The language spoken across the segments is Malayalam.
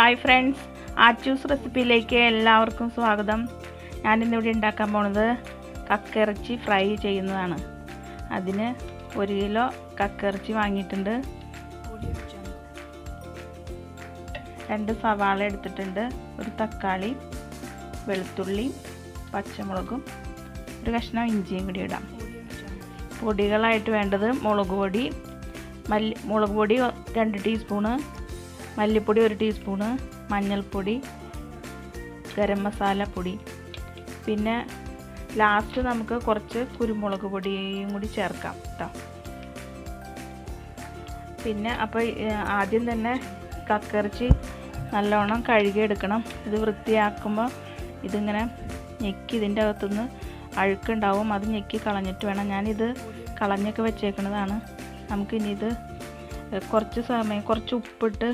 ഹായ് ഫ്രണ്ട്സ്, ആച്ചൂസ് റെസിപ്പിയിലേക്ക് എല്ലാവർക്കും സ്വാഗതം. ഞാനിന്നിവിടെ ഉണ്ടാക്കാൻ പോണത് കക്കയിറച്ചി ഫ്രൈ ചെയ്യുന്നതാണ്. അതിന് 1 കിലോ കക്കയിറച്ചി വാങ്ങിയിട്ടുണ്ട്, 2 സവാള എടുത്തിട്ടുണ്ട്, 1 തക്കാളി, വെളുത്തുള്ളി, പച്ചമുളകും 1 കഷ്ണം ഇഞ്ചിയും കൂടി ഇടാം. പൊടികളായിട്ട് വേണ്ടത് മുളക് പൊടി 2 ടീസ്പൂണ്, മല്ലിപ്പൊടി 1 ടീസ്പൂണ്, മഞ്ഞൾപ്പൊടി, ഗരം മസാല പൊടി, പിന്നെ ലാസ്റ്റ് നമുക്ക് കുറച്ച് കുരുമുളക് പൊടിയും കൂടി ചേർക്കാം കേട്ടോ. പിന്നെ അപ്പോൾ ആദ്യം തന്നെ കക്കയിറച്ചി നല്ലോണം കഴുകിയെടുക്കണം. ഇത് വൃത്തിയാക്കുമ്പോൾ ഇതിങ്ങനെ ഞെക്കി ഇതിൻ്റെ അകത്തുനിന്ന് അഴുക്കുണ്ടാവും, അത് ഞെക്കി കളഞ്ഞിട്ട് വേണം. ഞാനിത് കളഞ്ഞൊക്കെ വെച്ചേക്കുന്നതാണ്. നമുക്കിനി ഇത് കുറച്ച് സമയം കുറച്ച്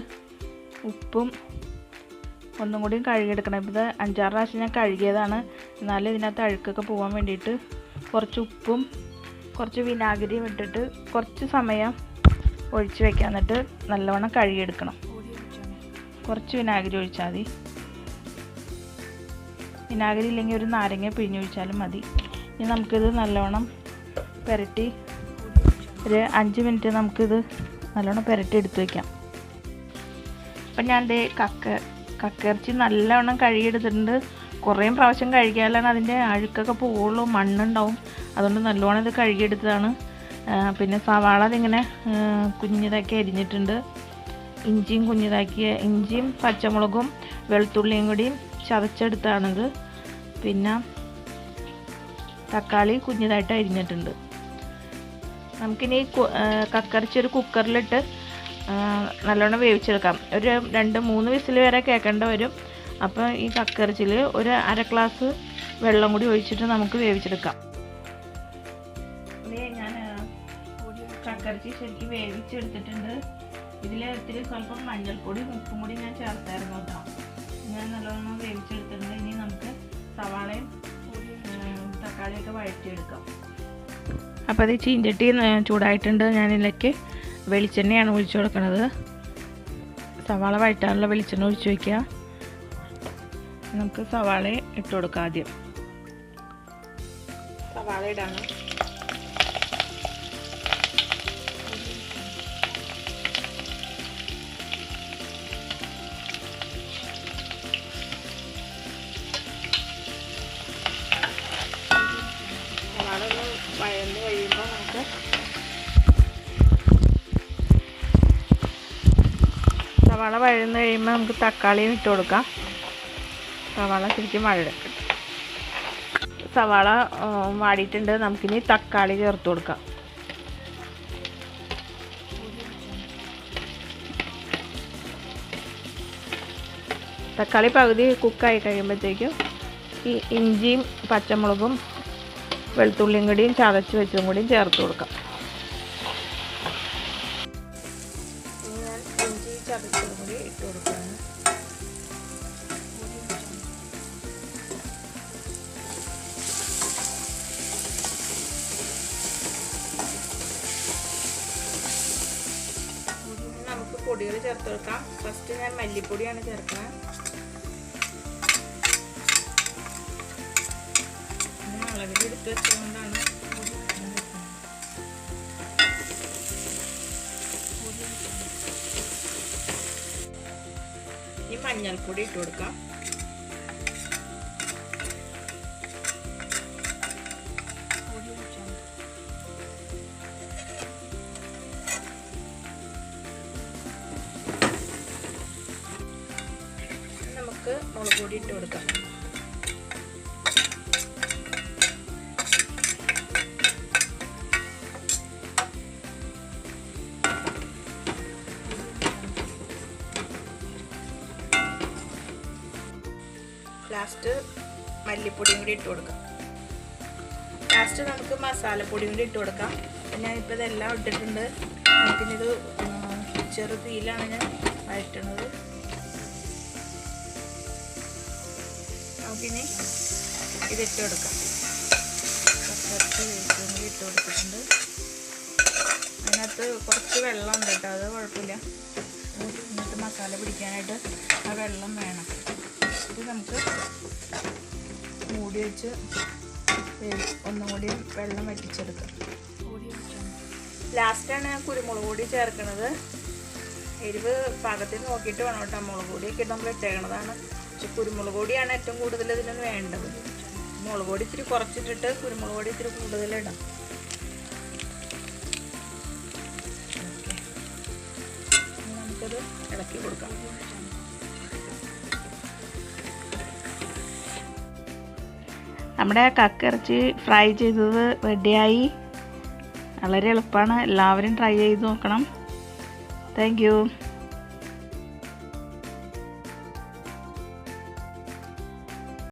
ഉപ്പും ഒന്നും കൂടി കഴുകിയെടുക്കണം. ഇത് 5-6 പ്രാവശ്യം ഞാൻ കഴുകിയതാണ്, എന്നാലും ഇതിനകത്ത് അഴുക്കൊക്കെ പോകാൻ വേണ്ടിയിട്ട് കുറച്ച് ഉപ്പും കുറച്ച് വിനാഗിരിയും ഇട്ടിട്ട് കുറച്ച് സമയം ഒഴിച്ച് വെക്കാം. എന്നിട്ട് നല്ലവണ്ണം കഴുകിയെടുക്കണം. കുറച്ച് വിനാഗിരി ഒഴിച്ചാൽ മതി. വിനാഗിരി ഇല്ലെങ്കിൽ 1 നാരങ്ങ പിഴിഞ്ഞൊഴിച്ചാലും മതി. ഇനി നമുക്കിത് നല്ലവണ്ണം പുരട്ടി ഒരു 5 മിനിറ്റ് നമുക്കിത് നല്ലോണം പുരട്ടി എടുത്ത് വയ്ക്കാം. അപ്പം ഞാൻ കക്കയിറച്ചി നല്ലവണ്ണം കഴുകിയെടുത്തിട്ടുണ്ട്. കുറേ പ്രാവശ്യം കഴുകിയാലാണ് അതിൻ്റെ അഴുക്കൊക്കെ പോവുള്ളൂ, മണ്ണുണ്ടാവും. അതുകൊണ്ട് നല്ലോണം ഇത് കഴുകിയെടുത്തതാണ്. പിന്നെ സവാള അതിങ്ങനെ കുഞ്ഞിതാക്കി അരിഞ്ഞിട്ടുണ്ട്, ഇഞ്ചിയും പച്ചമുളകും വെളുത്തുള്ളിയും കൂടിയും ചതച്ചെടുത്താണിത്. പിന്നെ തക്കാളി കുഞ്ഞിതായിട്ട് അരിഞ്ഞിട്ടുണ്ട്. നമുക്കിനി കക്കയിറച്ചി ഒരു കുക്കറിലിട്ട് നല്ലോണം വേവിച്ചെടുക്കാം. ഒരു 2-3 വിസിൽ വരെ കേൾക്കേണ്ട വരും. അപ്പോൾ ഈ കക്കയിറച്ചിയിൽ ഒരു 1/2 ഗ്ലാസ് വെള്ളം കൂടി ഒഴിച്ചിട്ട് നമുക്ക് വേവിച്ചെടുക്കാം. ഞാൻ കക്കയിറച്ചി ശരിക്കും വേവിച്ചെടുത്തിട്ടുണ്ട്. ഇതിൽ ഇത്തിരി സ്വല്പം മഞ്ഞൾപ്പൊടിയും ഉപ്പും കൂടി ഞാൻ ചേർത്തായിരുന്നു കേട്ടോ. ഞാൻ നല്ലോണം വേവിച്ചെടുത്തിട്ടുണ്ട്. ഇനി നമുക്ക് സവാളയും തക്കാളിയൊക്കെ വഴറ്റിയെടുക്കാം. അപ്പോൾ അത് ചീഞ്ചട്ടി ചൂടായിട്ടുണ്ട്. ഞാനിതിലേക്ക് വെളിച്ചെണ്ണയാണ് ഒഴിച്ചു കൊടുക്കുന്നത്. സവാള വഴറ്റാനുള്ള വെളിച്ചെണ്ണ ഒഴിച്ച് വയ്ക്കുക. നമുക്ക് സവാള ഇട്ട് കൊടുക്കാം. ആദ്യം സവാള ഇടാണ്. സവാള ഒന്ന് വഴന്ന് കഴിയുമ്പോൾ നമുക്ക് തക്കാളിയും ഇട്ട് കൊടുക്കാം. സവാള ശരിക്കും വഴക്കും. സവാള വാടിയിട്ടുണ്ട്. നമുക്കിനി തക്കാളി ചേർത്ത് കൊടുക്കാം. തക്കാളി പകുതി കുക്കായി കഴിയുമ്പോഴത്തേക്കും ഈ ഇഞ്ചിയും പച്ചമുളകും വെളുത്തുള്ളിയും കൂടിയും ചതച്ച് വെച്ചതും കൂടിയും ചേർത്ത് കൊടുക്കാം. ചതച്ചതും കൂടി ഇട്ട് കൊടുക്കുകയാണ്. നമുക്ക് പൊടികൾ ചേർത്ത് കൊടുക്കാം. ഫസ്റ്റ് ഞാൻ മല്ലിപ്പൊടിയാണ് ചേർക്കുന്നത്. അളവിലെടുത്ത് വെച്ചുകൊണ്ടാണ്. ഈ മഞ്ഞൾപ്പൊടി ഇട്ട് കൊടുക്കാം. നമുക്ക് മുളക് പൊടി ഇട്ട് കൊടുക്കാം. ലാസ്റ്റ് മല്ലിപ്പൊടിയും കൂടി ഇട്ട് കൊടുക്കാം. ലാസ്റ്റ് നമുക്ക് മസാലപ്പൊടിയും കൂടി ഇട്ട് കൊടുക്കാം. ഞാനിപ്പോൾ ഇതെല്ലാം ഇട്ടിട്ടുണ്ട്. നമുക്കിനിത് ചെറു തീയിലാണ് ഞാൻ വഴറ്റുന്നത്. നമുക്കിനി ഇതിട്ട് കൊടുക്കാം. കുറച്ച് വേസ്റ്റും കൂടി ഇട്ട് കൊടുത്തിട്ടുണ്ട്. അതിനകത്ത് കുറച്ച് വെള്ളം ഉണ്ട് കേട്ടോ, അത് കുഴപ്പമില്ല. എന്നിട്ട് മസാല പിടിക്കാനായിട്ട് ആ വെള്ളം വേണം. ഇത് നമുക്ക് മൂടി വെച്ച് ഒന്നും കൂടി വെള്ളം വറ്റിച്ചെടുക്കാം. ലാസ്റ്റാണ് കുരുമുളക് പൊടി ചേർക്കുന്നത്. എരിവ് പാകത്തിൽ നോക്കിയിട്ട് വേണം കേട്ടോ. മുളക് പൊടിയൊക്കെ നമ്മൾ ഇട്ടേക്കണതാണ്. പക്ഷെ കുരുമുളക് പൊടിയാണ് ഏറ്റവും കൂടുതൽ ഇതിന് വേണ്ടത്. മുളക് പൊടി ഇത്തിരി കുറച്ചിട്ടിട്ട് കുരുമുളക് പൊടി ഇത്തിരി കൂടുതലിടാം. നമുക്കത് ഇളക്കി കൊടുക്കാം. നമ്മുടെ കക്കിറച്ചി ഫ്രൈ ചെയ്തത് റെഡിയായി. വളരെ എളുപ്പമാണ്. എല്ലാവരും ട്രൈ ചെയ്ത് നോക്കണം. Thank you.